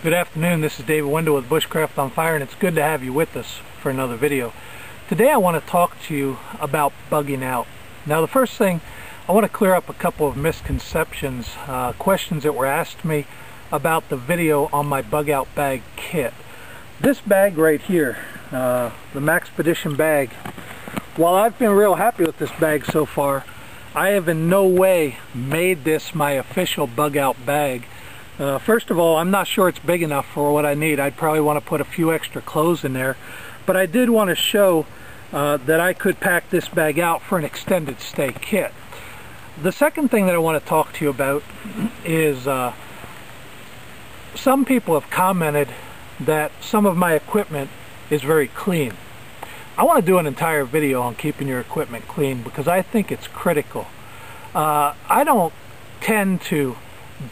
Good afternoon, this is David Wendell with BushcraftOnFire, and it's good to have you with us for another video. Today I want to talk to you about bugging out. Now the first thing, I want to clear up a couple of misconceptions, questions that were asked me about the video on my bug out bag kit. This bag right here, the Maxpedition bag, while I've been real happy with this bag so far, I have in no way made this my official bug out bag. First of all, I'm not sure it's big enough for what I need. I'd probably want to put a few extra clothes in there. But I did want to show that I could pack this bag out for an extended stay kit. The second thing that I want to talk to you about is some people have commented that some of my equipment is very clean. I want to do an entire video on keeping your equipment clean because I think it's critical. I don't tend to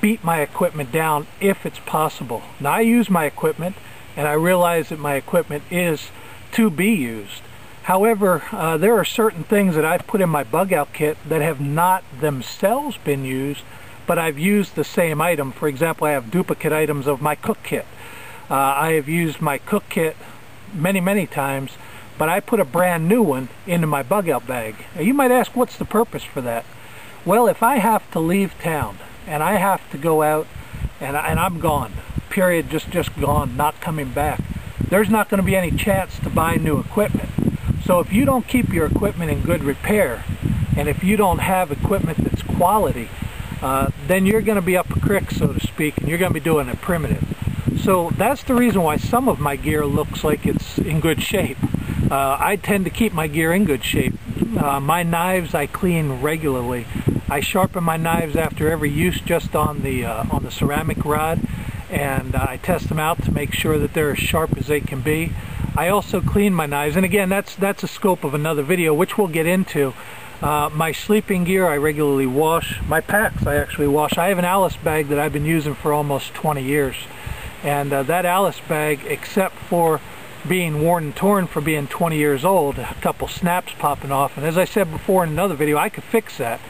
beat my equipment down if it's possible. Now I use my equipment and I realize that my equipment is to be used. However, there are certain things that I've put in my bug out kit that have not themselves been used, but I've used the same item. For example, I have duplicate items of my cook kit. I have used my cook kit many times, but I put a brand new one into my bug out bag. Now you might ask, what's the purpose for that? Well, if I have to leave town and I have to go out and I'm gone, period, just gone, not coming back, there's not going to be any chance to buy new equipment. So if you don't keep your equipment in good repair, and if you don't have equipment that's quality, then you're going to be up a creek, so to speak, and you're going to be doing it primitive. So that's the reason why some of my gear looks like it's in good shape. I tend to keep my gear in good shape. My knives I clean regularly. I sharpen my knives after every use just on the ceramic rod, and I test them out to make sure that they're as sharp as they can be. I also clean my knives, and again, that's a scope of another video, which we'll get into. My sleeping gear I regularly wash. My packs I actually wash. I have an Alice bag that I've been using for almost 20 years, and that Alice bag, except for being worn and torn for being 20 years old, a couple snaps popping off, and as I said before in another video, I could fix that.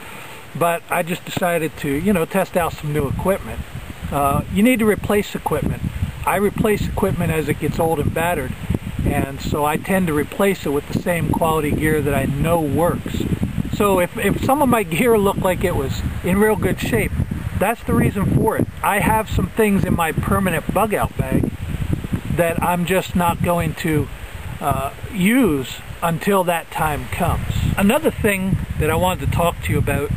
But I just decided to, test out some new equipment. You need to replace equipment. I replace equipment as it gets old and battered, and so I tend to replace it with the same quality gear that I know works. So if some of my gear looked like it was in real good shape, that's the reason for it. I have some things in my permanent bug out bag that I'm just not going to use until that time comes. Another thing that I wanted to talk to you about,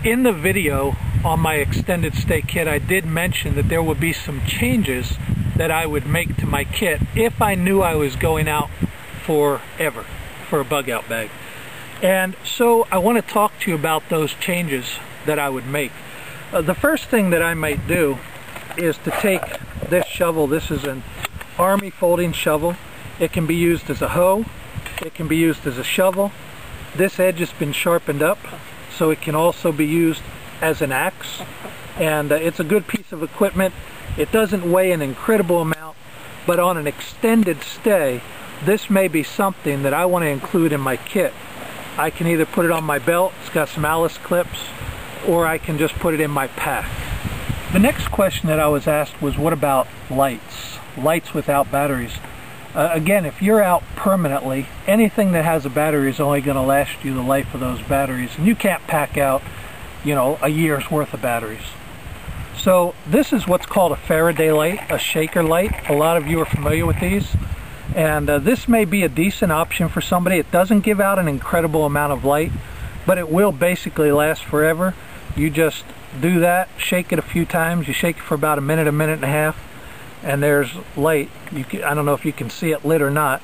in the video on my extended stay kit, I did mention that there would be some changes that I would make to my kit if I knew I was going out forever for a bug out bag. And so I want to talk to you about those changes that I would make. The first thing that I might do is to take this shovel. This is an Army folding shovel. It can be used as a hoe. It can be used as a shovel. This edge has been sharpened up, so it can also be used as an axe, and it's a good piece of equipment. It doesn't weigh an incredible amount, but on an extended stay, this may be something that I want to include in my kit. I can either put it on my belt, it's got some Alice clips, or I can just put it in my pack. The next question that I was asked was, what about lights? Lights without batteries. Again, if you're out permanently, anything that has a battery is only going to last you the life of those batteries, and you can't pack out, a year's worth of batteries. So this is what's called a Faraday light, a shaker light. A lot of you are familiar with these, and this may be a decent option for somebody. It doesn't give out an incredible amount of light, but it will basically last forever. You just do that, shake it a few times. You shake it for about a minute and a half, and there's light. I don't know if you can see it lit or not,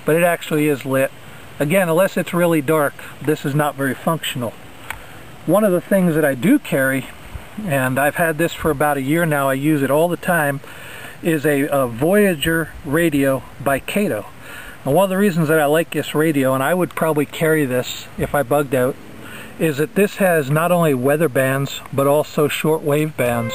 but it actually is lit. Again, unless it's really dark, this is not very functional. One of the things that I do carry, and I've had this for about a year now, I use it all the time, is a Voyager radio by Kato. And one of the reasons that I like this radio, and I would probably carry this if I bugged out, is that this has not only weather bands but also short wave bands.